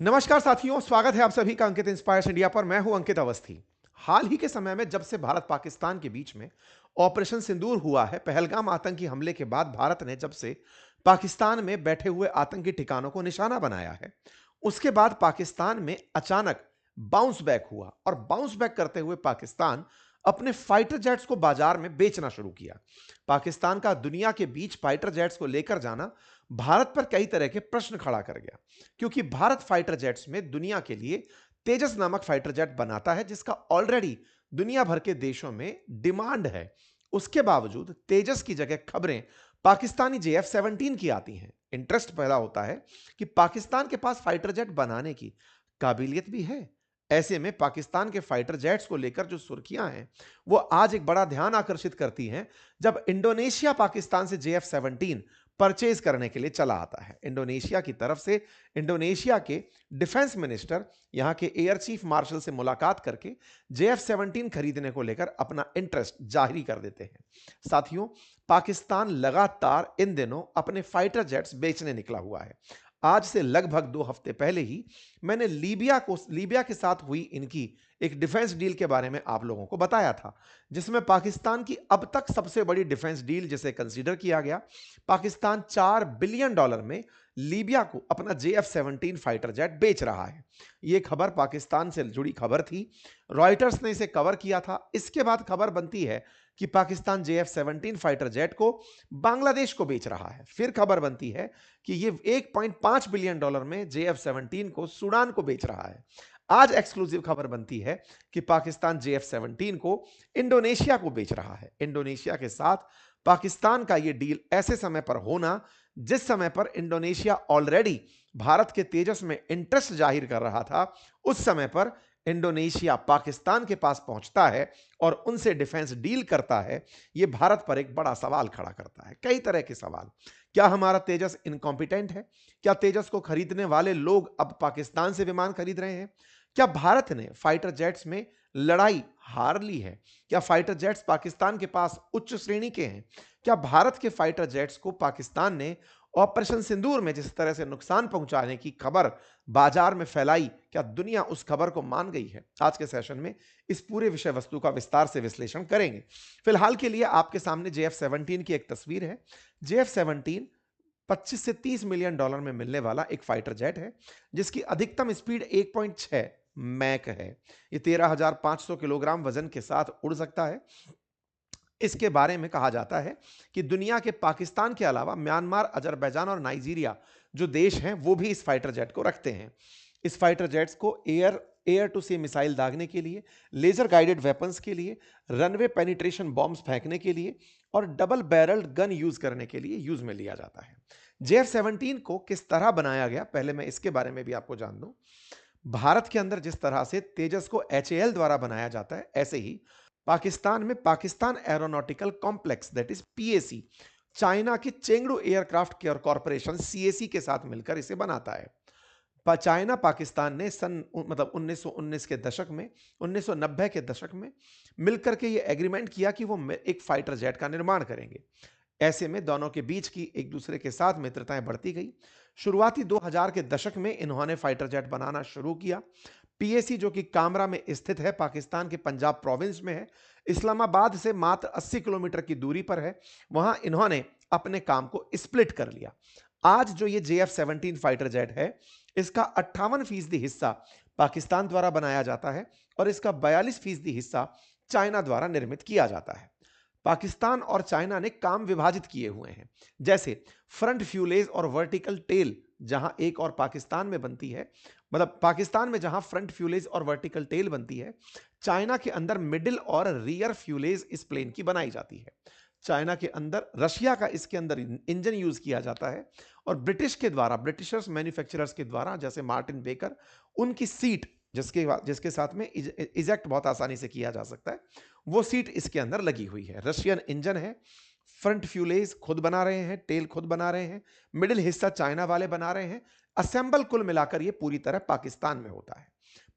नमस्कार साथियों, स्वागत है आप सभी का अंकित इंस्पायर्स इंडिया पर। मैं हूं अंकित अवस्थी। हाल ही के समय में जब से भारत पाकिस्तान के बीच में ऑपरेशन सिंदूर हुआ है, पहलगाम आतंकी हमले के बाद भारत ने जब से पाकिस्तान में बैठे हुए आतंकी ठिकानों को निशाना बनाया है, उसके बाद पाकिस्तान में अचानक बाउंस बैक हुआ और बाउंस बैक करते हुए पाकिस्तान अपने फाइटर जेट्स को बाजार में बेचना शुरू किया। पाकिस्तान का दुनिया के बीच फाइटर जेट्स को लेकर जाना भारत पर कई तरह के प्रश्न खड़ा कर गया, क्योंकि भारत फाइटर जेट्स में दुनिया के लिए तेजस नामक फाइटर जेट बनाता है, जिसका ऑलरेडी दुनिया भर के देशों में डिमांड है। उसके बावजूद तेजस की जगह खबरें पाकिस्तानी JF-17 की आती हैं। इंटरेस्ट पैदा होता है कि पाकिस्तान के पास फाइटर जेट बनाने की काबिलियत भी है। ऐसे में पाकिस्तान के फाइटर जेट्स को लेकर जो सुर्खियां हैं, वो आज एक बड़ा ध्यान आकर्षित करती हैं, जब इंडोनेशिया पाकिस्तान से JF-17 परचेज करने के लिए चला आता है। इंडोनेशिया की तरफ से इंडोनेशिया के डिफेंस मिनिस्टर यहां के एयर चीफ मार्शल से मुलाकात करके JF-17 खरीदने को लेकर अपना इंटरेस्ट जाहिर कर देते हैं। साथियों, पाकिस्तान लगातार इन दिनों अपने फाइटर जेट्स बेचने निकला हुआ है। आज से लगभग 2 हफ्ते पहले ही मैंने लीबिया के साथ हुई इनकी एक डिफेंस डील के बारे में आप लोगों को बताया था, जिसमें पाकिस्तान की अब तक सबसे बड़ी डिफेंस डील जिसे कंसीडर किया गया। पाकिस्तान $4 बिलियन में लीबिया को अपना JF-17 फाइटर जेट बेच रहा है। यह खबर पाकिस्तान से जुड़ी खबर थी। रॉयटर्स ने इसे कवर किया था। इसके बाद खबर बनती है कि पाकिस्तान JF-17 फाइटर जेट को बांग्लादेश को बेच रहा है। फिर खबर बनती है कि यह $1.5 बिलियन में JF-17 को सूडान को बेच रहा है। आज एक्सक्लूसिव खबर बनती है कि पाकिस्तान JF-17 को इंडोनेशिया को बेच रहा है। इंडोनेशिया के साथ पाकिस्तान का यह डील ऐसे समय पर होना, जिस समय पर इंडोनेशिया ऑलरेडी भारत के तेजस में इंटरेस्ट जाहिर कर रहा था, उस समय पर इंडोनेशिया पाकिस्तान के पास पहुंचता है और उनसे डिफेंस डील करता है। यह भारत पर एक बड़ा सवाल खड़ा करता है, कई तरह के सवाल। क्या हमारा तेजस इनकॉम्पिटेंट है? क्या तेजस को खरीदने वाले लोग अब पाकिस्तान से विमान खरीद रहे हैं? क्या भारत ने फाइटर जेट्स में लड़ाई हार ली है? क्या फाइटर जेट्स पाकिस्तान के पास उच्च श्रेणी के हैं? क्या भारत के फाइटर जेट्स को पाकिस्तान ने ऑपरेशन सिंदूर में जिस तरह से नुकसान पहुंचाने की खबर बाजार में फैलाई, क्या दुनिया उस खबर को मान गई है? आज के सेशन में इस पूरे विषय वस्तु का विस्तार से विश्लेषण करेंगे। फिलहाल के लिए आपके सामने JF-17 की एक तस्वीर है। JF-17 $25 से $30 मिलियन में मिलने वाला एक फाइटर जेट है, जिसकी अधिकतम स्पीड 1.6 मैक है। यह 13,500 किलोग्राम वजन के साथ उड़ सकता है। इसके बारे में कहा जाता है कि दुनिया के पाकिस्तान के अलावा म्यांमार, अजरबैजान और नाइजीरिया जो देश हैं, वो भी इस फाइटर जेट को रखते हैं। इस फाइटर जेट्स को एयर टू सी मिसाइल दागने के लिए, लेजर गाइडेड वेपन्स के लिए, रनवे पेनिट्रेशन बॉम्ब्स फेंकने के लिए और डबल बैरल्ड गन यूज करने के लिए यूज में लिया जाता है। JF-17 को किस तरह बनाया गया, पहले मैं इसके बारे में भी आपको जान दूं। भारत के अंदर जिस तरह से तेजस को HAL द्वारा बनाया जाता है, ऐसे ही पाकिस्तान में Pakistan aeronautical complex that is PAC, China की चेंगडू एयरक्राफ्ट कॉरपोरेशन CAC के साथ मिलकर इसे बनाता है। चाइना पाकिस्तान ने सन 1919 के दशक में, 1990 के दशक में मिलकर के ये एग्रीमेंट किया कि वो एक फाइटर जेट का निर्माण करेंगे। ऐसे में दोनों के बीच की एक दूसरे के साथ मित्रताएं बढ़ती गई। शुरुआती 2000 के दशक में इन्होंने फाइटर जेट बनाना शुरू किया। PAC जो कि कामरा में स्थित है, पाकिस्तान के पंजाब प्रोविंस में है, इस्लामाबाद से मात्र 80 किलोमीटर की दूरी पर है, वहां इन्होंने अपने काम को स्प्लिट कर लिया। आज जो ये JF-17 फाइटर जेट है, इसका 58% हिस्सा पाकिस्तान द्वारा बनाया जाता है और इसका 42% हिस्सा चाइना द्वारा निर्मित किया जाता है। पाकिस्तान और चाइना ने काम विभाजित किए हुए हैं। जैसे फ्रंट फ्यूलेज और वर्टिकल टेल जहां एक और पाकिस्तान में बनती है, मतलब पाकिस्तान में जहां फ्रंट फ्यूलेज और वर्टिकल टेल बनती है, चाइना के अंदर मिडिल और रियर फ्यूलेज इस प्लेन की बनाई जाती है। चाइना के अंदर, रशिया का इसके अंदर इंजन यूज किया जाता है और ब्रिटिशर्स मैन्युफैक्चरर्स के द्वारा, जैसे मार्टिन बेकर, उनकी सीट जिसके साथ में इजेक्ट बहुत आसानी से किया जा सकता है, वो सीट इसके अंदर लगी हुई है। रशियन इंजन है, फ्रंट फ्यूलेज खुद बना रहे हैं, टेल खुद बना रहे हैं, मिडिल हिस्सा चाइना वाले बना रहे हैं। असेंबल कुल मिलाकर ये पूरी तरह पाकिस्तान में होता है।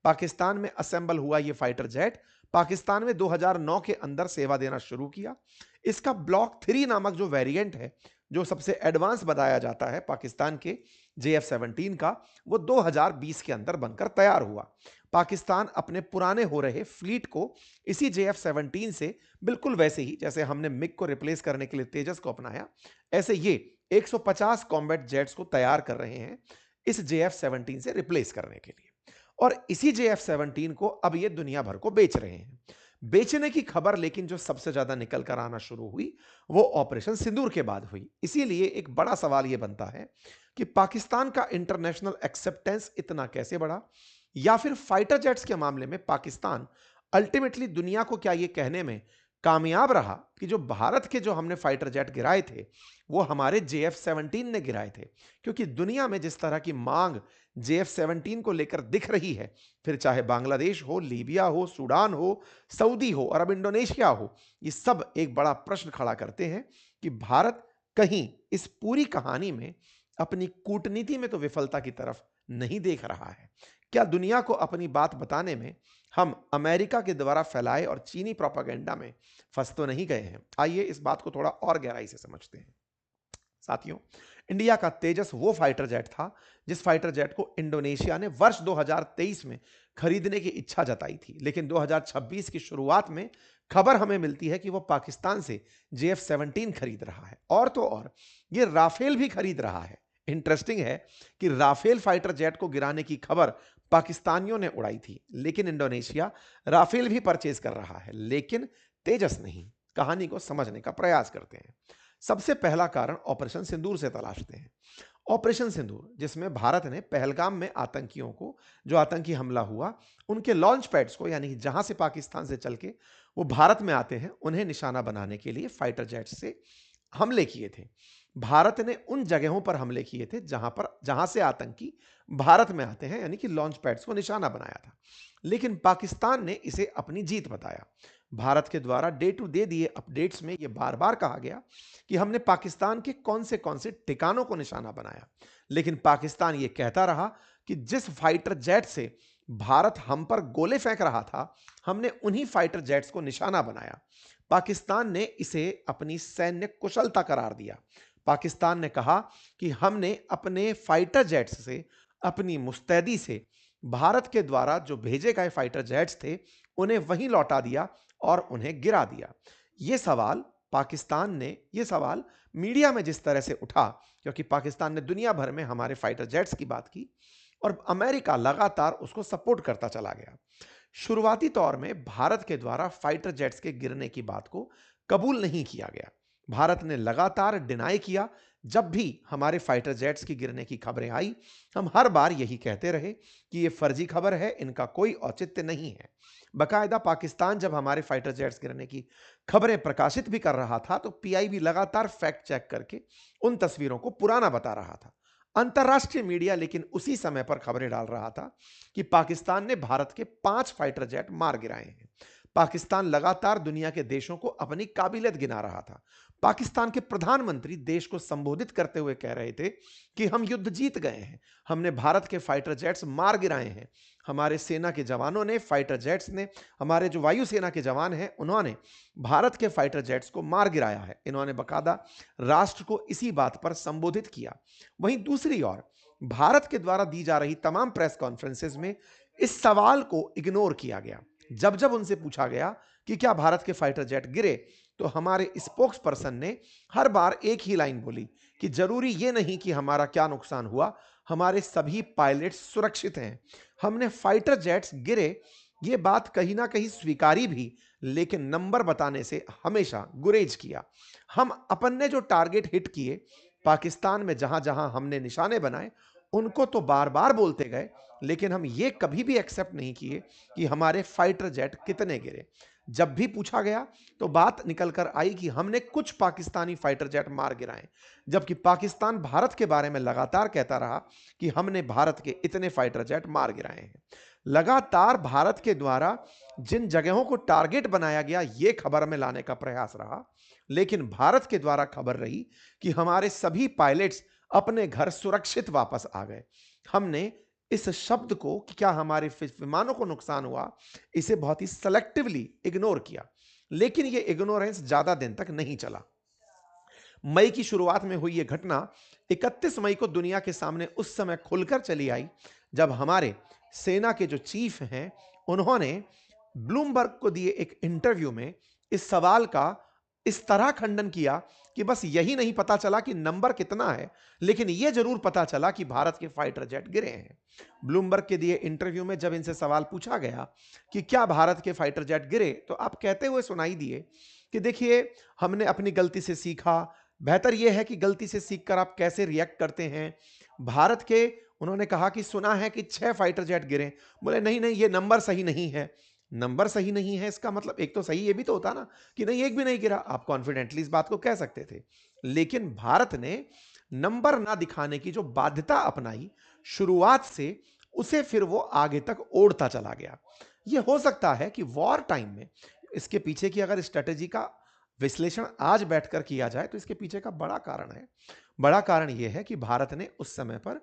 पाकिस्तान में असेंबल हुआ ये फाइटर जेट पाकिस्तान में 2009 के अंदर सेवा देना शुरू किया। इसका ब्लॉक 3 नामक जो वेरिएंट है, जो सबसे एडवांस बताया जाता है पाकिस्तान के JF-17 का, वो 2020 के अंदर बनकर तैयार हुआ। पाकिस्तान अपने पुराने हो रहे फ्लीट को इसी JF-17 से बिल्कुल वैसे ही जैसे हमने मिग को रिप्लेस करने के लिए तेजस को अपनाया, ऐसे ये 150 कॉम्बैट जेट्स को तैयार कर रहे हैं इस JF-17 से रिप्लेस करने के लिए। और इसी JF-17 को अब ये दुनिया भर को बेच रहे हैं। बेचने की खबर लेकिन जो सबसे ज्यादा निकल कर आना शुरू हुई वो ऑपरेशन सिंदूर के बाद हुई। इसीलिए एक बड़ा सवाल यह बनता है कि पाकिस्तान का इंटरनेशनल एक्सेप्टेंस इतना कैसे बढ़ा, या फिर फाइटर जेट्स के मामले में पाकिस्तान अल्टीमेटली दुनिया को क्या यह कहने में कामयाब रहा कि जो भारत के जो हमने फाइटर जेट गिराए थे वो हमारे JF-17 ने गिराए थे। क्योंकि दुनिया में जिस तरह की मांग JF-17 को लेकर दिख रही है, फिर चाहे बांग्लादेश हो, लीबिया हो, सूडान हो, सऊदी हो और अब इंडोनेशिया हो, ये सब एक बड़ा प्रश्न खड़ा करते हैं कि भारत कहीं इस पूरी कहानी में अपनी कूटनीति में तो विफलता की तरफ नहीं देख रहा है। क्या दुनिया को अपनी बात बताने में हम अमेरिका के द्वारा फैलाए और चीनी प्रोपेगेंडा में फंस तो नहीं गए हैं? आइए इस बात को थोड़ा और गहराई से समझते हैं। साथियों, इंडिया का तेजस वो फाइटर जेट था जिस फाइटर जेट को इंडोनेशिया ने वर्ष 2023 में खरीदने की इच्छा जताई थी, लेकिन 2026 की शुरुआत में खबर हमें मिलती है कि वो पाकिस्तान से JF-17 खरीद रहा है। और तो और ये राफेल भी खरीद रहा है। इंटरेस्टिंग है कि राफेल फाइटर जेट को गिराने की खबर पाकिस्तानियों ने उड़ाई थी, लेकिन इंडोनेशिया राफेल भी परचेज कर रहा है, लेकिन तेजस नहीं। कहानी को समझने का प्रयास करते हैं। सबसे पहला कारण ऑपरेशन सिंदूर से तलाशते हैं। ऑपरेशन सिंदूर, जिसमें भारत ने पहलगाम में आतंकियों को, जो आतंकी हमला हुआ, उनके लॉन्च पैड्स को, यानी जहां से पाकिस्तान से चल के वो भारत में आते हैं, उन्हें निशाना बनाने के लिए फाइटर जेट से हमले किए थे। भारत ने उन जगहों पर हमले किए थे जहां से आतंकी भारत में आते हैं, यानी कि लॉन्च पैड्स को निशाना बनाया था। लेकिन पाकिस्तान ने इसे अपनी जीत बताया। भारत के द्वारा डे टू डे दिए अपडेट्स में यह बार बार कहा गया कि हमने पाकिस्तान के कौन से ठिकानों को निशाना बनाया, लेकिन पाकिस्तान यह कहता रहा कि जिस फाइटर जेट से भारत हम पर गोले फेंक रहा था, हमने उन्हीं फाइटर जेट्स को निशाना बनाया। पाकिस्तान ने इसे अपनी सैन्य कुशलता करार दिया। पाकिस्तान ने कहा कि हमने अपने फाइटर जेट्स से, अपनी मुस्तैदी से भारत के द्वारा जो भेजे गए फाइटर जेट्स थे उन्हें वहीं लौटा दिया और उन्हें गिरा दिया। यह सवाल मीडिया में जिस तरह से उठा, क्योंकि पाकिस्तान ने दुनिया भर में हमारे फाइटर जेट्स की बात की और अमेरिका लगातार उसको सपोर्ट करता चला गया। शुरुआती तौर में भारत के द्वारा फाइटर जेट्स के गिरने की बात को कबूल नहीं किया गया। भारत ने लगातार डिनाई किया। जब भी हमारे फाइटर जेट्स की गिरने की खबरें आई, हम हर बार यही कहते रहे कि यह फर्जी खबर है, इनका कोई औचित्य नहीं है। बकायदा पाकिस्तान जब हमारे फाइटर जेट्स गिरने की खबरें प्रकाशित भी कर रहा था, तो PIB लगातार फैक्ट चेक करके उन तस्वीरों को पुराना बता रहा था। अंतर्राष्ट्रीय मीडिया लेकिन उसी समय पर खबरें डाल रहा था कि पाकिस्तान ने भारत के 5 फाइटर जेट मार गिराए हैं। पाकिस्तान लगातार दुनिया के देशों को अपनी काबिलियत गिना रहा था। पाकिस्तान के प्रधानमंत्री देश को संबोधित करते हुए कह रहे थे कि हम युद्ध जीत गए हैं, हमने भारत के फाइटर जेट्स मार गिराए हैं। हमारे सेना के जवानों ने, फाइटर जेट्स ने, हमारे जो वायुसेना के जवान हैं, उन्होंने भारत के फाइटर जेट्स को मार गिराया है। इन्होंने बकायदा राष्ट्र को इसी बात पर संबोधित किया। वहीं दूसरी ओर भारत के द्वारा दी जा रही तमाम प्रेस कॉन्फ्रेंसेज में इस सवाल को इग्नोर किया गया। जब जब उनसे पूछा गया कि क्या भारत के फाइटर जेट गिरे, तो हमारे स्पोक्स पर्सन ने हर बार एक ही लाइन बोली कि जरूरी ये नहीं कि हमारा क्या नुकसान हुआ, हमारे सभी पायलट सुरक्षित हैं। हमने फाइटर जेट्स गिरे ये बात कहीं ना कहीं स्वीकारी भी, लेकिन नंबर बताने से हमेशा गुरेज किया। हम अपन ने जो टारगेट हिट किए, पाकिस्तान में जहां जहां हमने निशाने बनाए, उनको तो बार बार बोलते गए, लेकिन हम ये कभी भी एक्सेप्ट नहीं किए कि हमारे फाइटर जेट कितने गिरे। जब भी पूछा गया तो बात निकल कर आई कि हमने कुछ पाकिस्तानी फाइटर जेट मार गिराए, जबकि पाकिस्तान भारत के बारे में लगातार कहता रहा कि हमने भारत के इतने फाइटर जेट मार गिराए हैं। लगातार भारत के द्वारा जिन जगहों को टारगेट बनाया गया, यह खबर में लाने का प्रयास रहा, लेकिन भारत के द्वारा खबर रही कि हमारे सभी पायलट्स अपने घर सुरक्षित वापस आ गए। हमने इस शब्द को कि क्या हमारे विमानों को नुकसान हुआ, इसे बहुत ही सेलेक्टिवली इग्नोर किया, लेकिन यह इग्नोरेंस ज्यादा दिन तक नहीं चला। मई की शुरुआत में हुई यह घटना 31 मई को दुनिया के सामने उस समय खुलकर चली आई जब हमारे सेना के जो चीफ हैं उन्होंने ब्लूमबर्ग को दिए एक इंटरव्यू में इस सवाल का इस तरह खंडन किया कि बस यही नहीं पता चला कि नंबर कितना है, लेकिन यह जरूर पता चला कि भारत के फाइटर जेट गिरे हैं। ब्लूमबर्ग के दिए इंटरव्यू में जब इनसे सवाल पूछा गया कि क्या भारत के फाइटर जेट गिरे, तो आप कहते हुए सुनाई दिए कि देखिए, हमने अपनी गलती से सीखा। बेहतर यह है कि गलती से सीखकर आप कैसे रिएक्ट करते हैं। भारत के उन्होंने कहा कि सुना है कि 6 फाइटर जेट गिरे। बोले नहीं नहीं, ये नंबर सही नहीं है। नंबर सही नहीं है इसका मतलब एक तो सही ये भी तो होता ना कि नहीं, एक भी नहीं गिरा। आप कॉन्फिडेंटली इस बात को कह सकते थे। लेकिन भारत ने नंबर ना दिखाने की जो बाध्यता अपनाई शुरुआत से, उसे फिर वो आगे तक ओढ़ता चला गया। ये हो सकता है कि वॉर टाइम में इसके पीछे की अगर स्ट्रेटेजी का विश्लेषण आज बैठकर किया जाए तो इसके पीछे का बड़ा कारण है। बड़ा कारण यह है कि भारत ने उस समय पर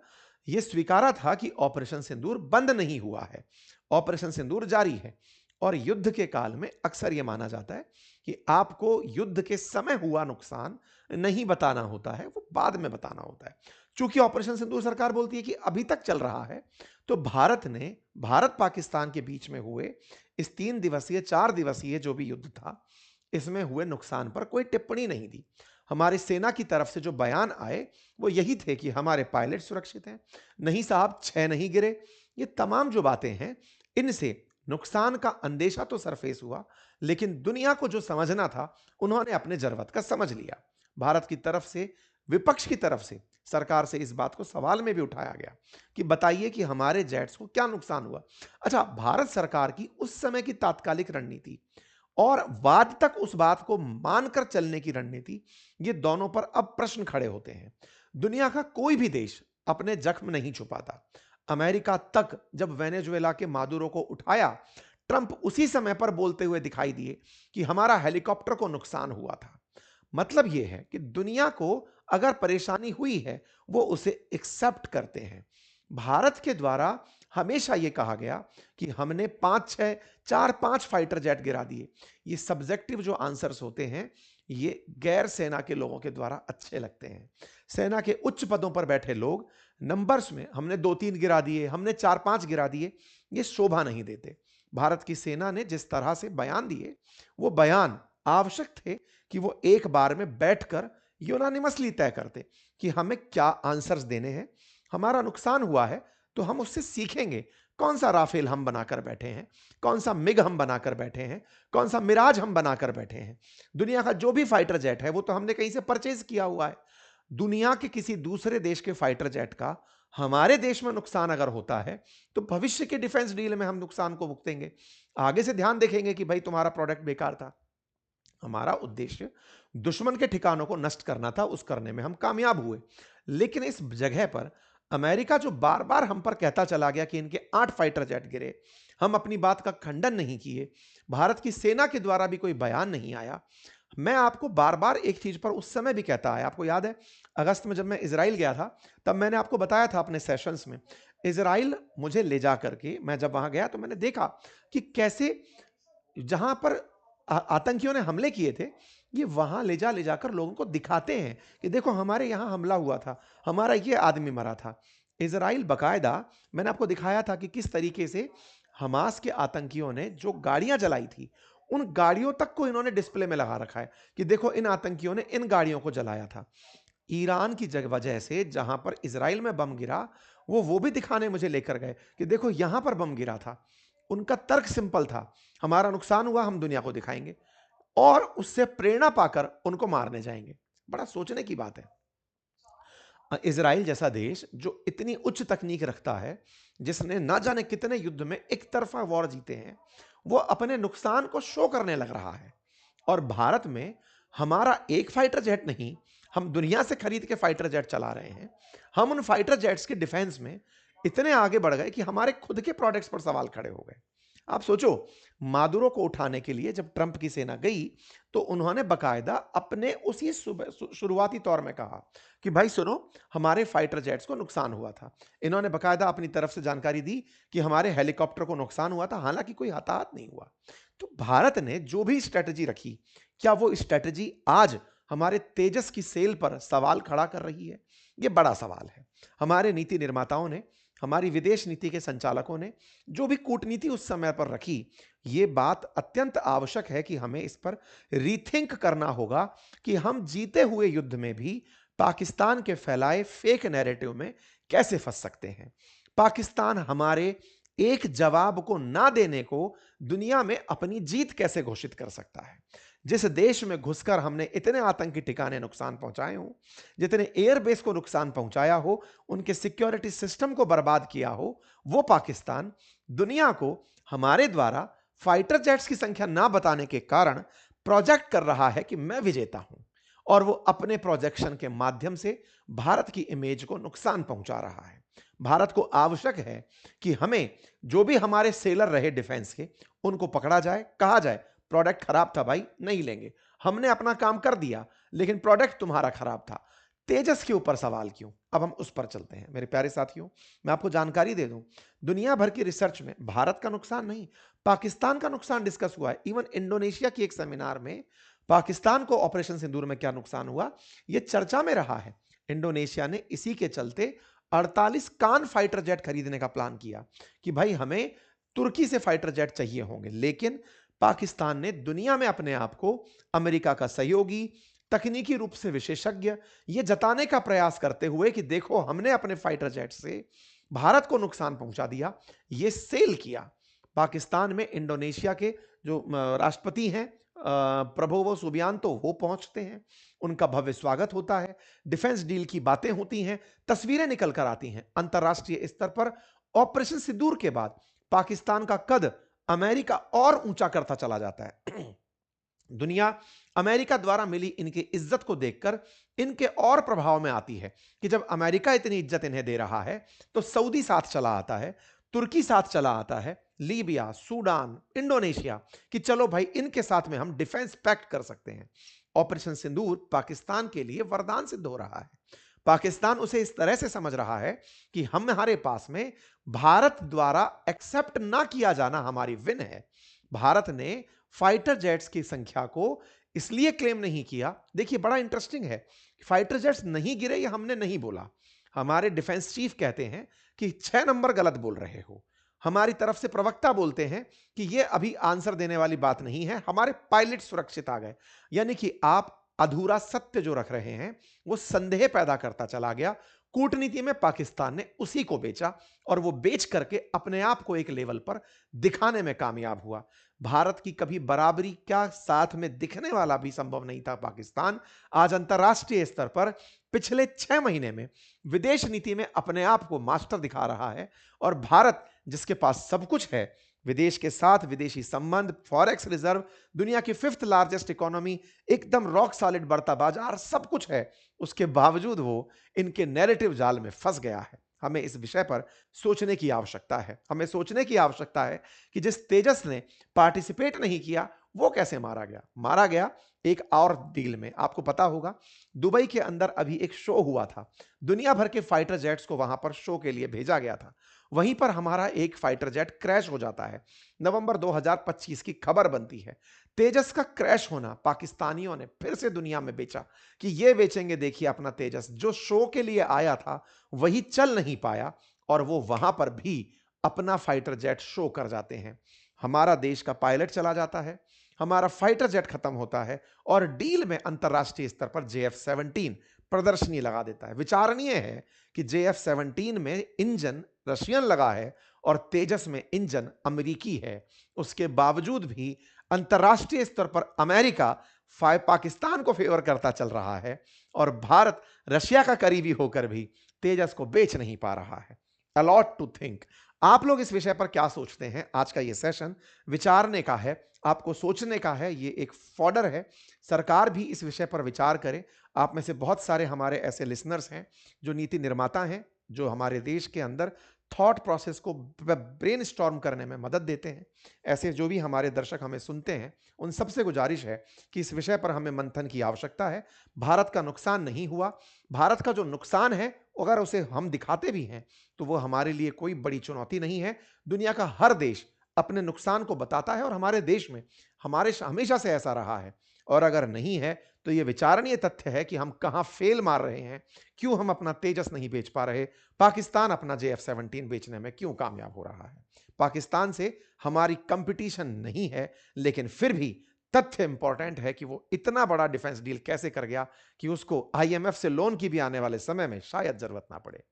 यह स्वीकारा था कि ऑपरेशन सिंदूर बंद नहीं हुआ है, ऑपरेशन सिंदूर जारी है। और युद्ध के काल में अक्सर यह माना जाता है कि आपको युद्ध के समय हुआ नुकसान नहीं बताना होता है, वो बाद में बताना होता है। चूंकि ऑपरेशन सिंदूर सरकार बोलती है कि अभी तक चल रहा है, तो भारत पाकिस्तान के बीच में हुए इस 3 दिवसीय 4 दिवसीय जो भी युद्ध था, इसमें हुए नुकसान पर कोई टिप्पणी नहीं दी। हमारी सेना की तरफ से जो बयान आए वो यही थे कि हमारे पायलट सुरक्षित हैं, नहीं साहब 6 नहीं गिरे। ये तमाम जो बातें हैं, इनसे नुकसान का अंदेशा तो सरफेस हुआ, लेकिन दुनिया को जो समझना था उन्होंने अपने जरूरत का समझ लिया। भारत की तरफ से, विपक्ष की तरफ से सरकार से इस बात को सवाल में भी उठाया गया कि बताइए कि हमारे जेट्स को क्या नुकसान हुआ। अच्छा, भारत सरकार की उस समय की तात्कालिक रणनीति और बाद तक उस बात को मानकर चलने की रणनीति, ये दोनों पर अब प्रश्न खड़े होते हैं। दुनिया का कोई भी देश अपने जख्म नहीं छुपाता। अमेरिका तक जब वेनेजुएला के मादुरो को उठाया, ट्रंप उसी समय पर बोलते हुए दिखाई दिए कि हमारा हेलीकॉप्टर को नुकसान हुआ था। मतलब यह है कि दुनिया को अगर परेशानी हुई है, वो उसे एक्सेप्ट करते हैं। भारत के द्वारा हमेशा यह कहा गया कि हमने 5-6, 4-5 फाइटर जेट गिरा दिए। ये सब्जेक्टिव जो आंसर्स होते हैं, ये गैर सेना के लोगों के द्वारा अच्छे लगते हैं। सेना के उच्च पदों पर बैठे लोग नंबर्स में हमने 2-3 गिरा दिए, हमने 4-5 गिरा दिए, ये शोभा नहीं देते। भारत की सेना ने जिस तरह से बयान दिए, वो बयान आवश्यक थे कि वो एक बार में बैठकर यूनानिमसली तय करते कि हमें क्या आंसर्स देने हैं। हमारा नुकसान हुआ है तो हम उससे सीखेंगे। कौन सा राफेल हम बनाकर बैठे हैं, कौन सा मिग हम बनाकर बैठे हैं, कौन सा मिराज हम बनाकर बैठे हैं। दुनिया का जो भी फाइटर जेट है वो तो हमने कहीं से परचेज किया हुआ है। दुनिया के किसी दूसरे देश के फाइटर जेट का हमारे देश में नुकसान अगर होता है तो भविष्य के डिफेंस डील में हम नुकसान को भुगतेंगे। आगे से ध्यान देखेंगे कि भाई तुम्हारा प्रोडक्ट बेकार था। हमारा उद्देश्य दुश्मन के ठिकानों को नष्ट करना था, उस करने में हम कामयाब हुए। लेकिन इस जगह पर अमेरिका जो बार बार हम पर कहता चला गया कि इनके 8 फाइटर जेट गिरे, हम अपनी बात का खंडन नहीं किए, भारत की सेना के द्वारा भी कोई बयान नहीं आया। मैं आपको बार बार एक चीज पर उस समय भी कहता आया, आपको याद है अगस्त में जब मैं इजराइल गया था, तब मैंने आपको बताया था अपने सेशंस में, इजराइल मुझे ले जा करके, मैं जब वहां गया तो मैंने देखा कि कैसे जहां पर आतंकियों ने हमले किए थे, ये वहां ले जाकर लोगों को दिखाते हैं कि देखो हमारे यहां हमला हुआ था, हमारा ये आदमी मरा था। इजराइल बकायदा, मैंने आपको दिखाया था कि किस तरीके से हमास के आतंकियों ने जो गाड़ियां जलाई थी, उन गाड़ियों तक को इन्होंने डिस्प्ले में लगा रखा है कि देखो इन आतंकियों ने इन गाड़ियों को जलाया था। ईरान की वजह से जहां पर इजराइल में बम गिरा, वो भी दिखाने मुझे लेकर गए कि देखो यहां पर बम गिरा था। उनका तर्क सिंपल था, हमारा नुकसान हुआ, हम दुनिया को दिखाएंगे और उससे प्रेरणा पाकर उनको मारने जाएंगे। बड़ा सोचने की बात है। इजराइल जैसा देश जो इतनी उच्च तकनीक रखता है, जिसने ना जाने कितने युद्ध में एक तरफा वॉर जीते हैं, वो अपने नुकसान को शो करने लग रहा है। और भारत में हमारा एक फाइटर जेट नहीं, हम दुनिया से खरीद के फाइटर जेट चला रहे हैं। हम उन फाइटर जेट्स के डिफेंस में इतने आगे बढ़ गए कि हमारे खुद के प्रोडक्ट्स पर सवाल खड़े हो गए। आप सोचो, मादुरो को उठाने के लिए जब ट्रंप की सेना गई, तो उन्होंने बकायदा अपने उसी शुरुआती तौर में कहा कि भाई सुनो, हमारे फाइटर जेट्स को नुकसान हुआ था। इन्होंने बकायदा अपनी तरफ से जानकारी दी कि हमारे हेलीकॉप्टर को नुकसान हुआ था, हालांकि कोई हताहत नहीं हुआ। तो भारत ने जो भी स्ट्रेटजी रखी, क्या वो स्ट्रेटजी आज हमारे तेजस की सेल पर सवाल खड़ा कर रही है? ये बड़ा सवाल है। हमारे नीति निर्माताओं ने, हमारी विदेश नीति के संचालकों ने जो भी कूटनीति उस समय पर रखी, ये बात अत्यंत आवश्यक है कि हमें इस पर रीथिंक करना होगा कि हम जीते हुए युद्ध में भी पाकिस्तान के फैलाए फेक नैरेटिव में कैसे फंस सकते हैं। पाकिस्तान हमारे एक जवाब को ना देने को दुनिया में अपनी जीत कैसे घोषित कर सकता है। जिस देश में घुसकर हमने इतने आतंकी ठिकाने नुकसान पहुंचाए हो, जितने एयरबेस को नुकसान पहुंचाया हो, उनके सिक्योरिटी सिस्टम को बर्बाद किया हो, वो पाकिस्तान दुनिया को हमारे द्वारा फाइटर जेट्स की संख्या ना बताने के कारण प्रोजेक्ट कर रहा है कि मैं विजेता हूं, और वो अपने प्रोजेक्शन के माध्यम से भारत की इमेज को नुकसान पहुंचा रहा है। भारत को आवश्यक है कि हमें जो भी हमारे सेलर रहे डिफेंस के, उनको पकड़ा जाए, कहा जाए प्रोडक्ट खराब था भाई, नहीं लेंगे, हमने अपना काम कर दिया, लेकिन प्रोडक्ट तुम्हारा खराब था। तेजस के ऊपर सवाल क्यों? अब हम उस पर चलते हैं। मेरे प्यारे साथियों, मैं आपको जानकारी दे दूं, दुनिया भर की रिसर्च में भारत का नुकसान नहीं, पाकिस्तान का नुकसान डिस्कस हुआ है। इवन इंडोनेशिया की एक सेमिनार में पाकिस्तान को ऑपरेशन सिंदूर में क्या नुकसान हुआ, यह चर्चा में रहा है। इंडोनेशिया ने इसी के चलते 48 कान फाइटर जेट खरीदने का प्लान किया कि भाई हमें तुर्की से फाइटर जेट चाहिए होंगे, लेकिन पाकिस्तान ने दुनिया में अपने आप को अमेरिका का सहयोगी, तकनीकी रूप से विशेषज्ञ, यह जताने का प्रयास करते हुए कि देखो हमने अपने फाइटर जेट से भारत को नुकसान पहुंचा दिया, यह सेल किया। पाकिस्तान में इंडोनेशिया के जो राष्ट्रपति हैं प्रबोवो सुबियांतो, वो पहुंचते हैं, उनका भव्य स्वागत होता है, डिफेंस डील की बातें होती हैं, तस्वीरें निकल कर आती हैं। अंतर्राष्ट्रीय स्तर पर ऑपरेशन सिंदूर के बाद पाकिस्तान का कद अमेरिका और ऊंचा करता चला जाता है। दुनिया अमेरिका द्वारा मिली इनकी इज्जत को देखकर इनके और प्रभाव में आती है कि जब अमेरिका इतनी इज्जत इन्हें दे रहा है, तो सऊदी साथ चला आता है, तुर्की साथ चला आता है, लीबिया, सूडान, इंडोनेशिया, कि चलो भाई इनके साथ में हम डिफेंस पैक्ट कर सकते हैं। ऑपरेशन सिंदूर पाकिस्तान के लिए वरदान सिद्ध हो रहा है। पाकिस्तान उसे इस तरह से समझ रहा है कि हमारे पास में भारत द्वारा एक्सेप्ट ना किया जाना हमारी विन है। भारत ने फाइटर जेट्स की संख्या को इसलिए क्लेम नहीं किया, देखिए बड़ा इंटरेस्टिंग है, फाइटर जेट्स नहीं गिरे ये हमने नहीं बोला, हमारे डिफेंस चीफ कहते हैं कि 6 नंबर गलत बोल रहे हो। हमारी तरफ से प्रवक्ता बोलते हैं कि ये अभी आंसर देने वाली बात नहीं है, हमारे पायलट सुरक्षित आ गए। यानी कि आप अधूरा सत्य जो रख रहे हैं वो संदेह पैदा करता चला गया। कूटनीति में पाकिस्तान ने उसी को बेचा और वो बेच करके अपने आप को एक लेवल पर दिखाने में कामयाब हुआ। भारत की कभी बराबरी क्या साथ में दिखने वाला भी संभव नहीं था पाकिस्तान, आज अंतरराष्ट्रीय स्तर पर पिछले 6 महीने में विदेश नीति में अपने आप को मास्टर दिखा रहा है। और भारत जिसके पास सब कुछ है, विदेश के साथ विदेशी संबंध, फॉरेक्स रिजर्व, दुनिया की 5th लार्जेस्ट इकोनॉमी, एकदम रॉक सॉलिड बढ़ता बाजार, सब कुछ है, उसके बावजूद वो इनके नैरेटिव जाल में फंस गया है। हमें इस विषय पर सोचने की आवश्यकता है। हमें सोचने की आवश्यकता है कि जिस तेजस ने पार्टिसिपेट नहीं किया वो कैसे मारा गया। मारा गया एक और डील में। आपको पता होगा दुबई के अंदर अभी एक शो हुआ था, दुनिया भर के फाइटर जेट्स को वहां पर शो के लिए भेजा गया था। वहीं पर हमारा एक फाइटर जेट क्रैश हो जाता है। नवंबर 2025 की खबर बनती है। तेजस का क्रैश होना पाकिस्तानियों ने फिर से दुनिया में बेचा कि ये बेचेंगे, देखिए अपना तेजस जो शो के लिए आया था वही चल नहीं पाया और वो वहां पर भी अपना फाइटर जेट शो कर जाते हैं। हमारा देश का पायलट चला जाता है, हमारा फाइटर जेट खत्म होता है और डील में अंतरराष्ट्रीय स्तर पर JF-17 प्रदर्शनी लगा देता है। विचारणीय है कि JF-17 में इंजन रशियन लगा है और तेजस में इंजन अमेरिकी है। उसके बावजूद भी अंतरराष्ट्रीय स्तर पर अमेरिका पाकिस्तान को फेवर करता चल रहा है और भारत रशिया का करीबी होकर भी तेजस को बेच नहीं पा रहा है। A lot to think. आप लोग इस विषय पर क्या सोचते हैं? आज का ये सेशन विचारने का है, आपको सोचने का है, ये एक फॉडर है। सरकार भी इस विषय पर विचार करे। आप में से बहुत सारे हमारे ऐसे लिसनर्स हैं जो नीति निर्माता हैं, जो हमारे देश के अंदर थॉट प्रोसेस को ब्रेनस्टॉर्म करने में मदद देते हैं। ऐसे जो भी हमारे दर्शक हमें सुनते हैं, उन सबसे गुजारिश है कि इस विषय पर हमें मंथन की आवश्यकता है। भारत का नुकसान नहीं हुआ। भारत का जो नुकसान है अगर उसे हम दिखाते भी हैं तो वो हमारे लिए कोई बड़ी चुनौती नहीं है। दुनिया का हर देश अपने नुकसान को बताता है और हमारे देश में हमेशा से ऐसा रहा है। और अगर नहीं है तो यह विचारणीय तथ्य है कि हम कहां फेल मार रहे हैं, क्यों हम अपना तेजस नहीं बेच पा रहे, पाकिस्तान अपना JF-17 बेचने में क्यों कामयाब हो रहा है। पाकिस्तान से हमारी कंपटीशन नहीं है, लेकिन फिर भी तथ्य इंपॉर्टेंट है कि वो इतना बड़ा डिफेंस डील कैसे कर गया कि उसको IMF से लोन की भी आने वाले समय में शायद जरूरत ना पड़े।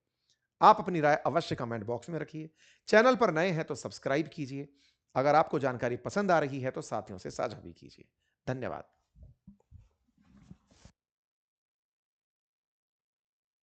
आप अपनी राय अवश्य कमेंट बॉक्स में रखिए। चैनल पर नए हैं तो सब्सक्राइब कीजिए। अगर आपको जानकारी पसंद आ रही है तो साथियों से साझा भी कीजिए। धन्यवाद।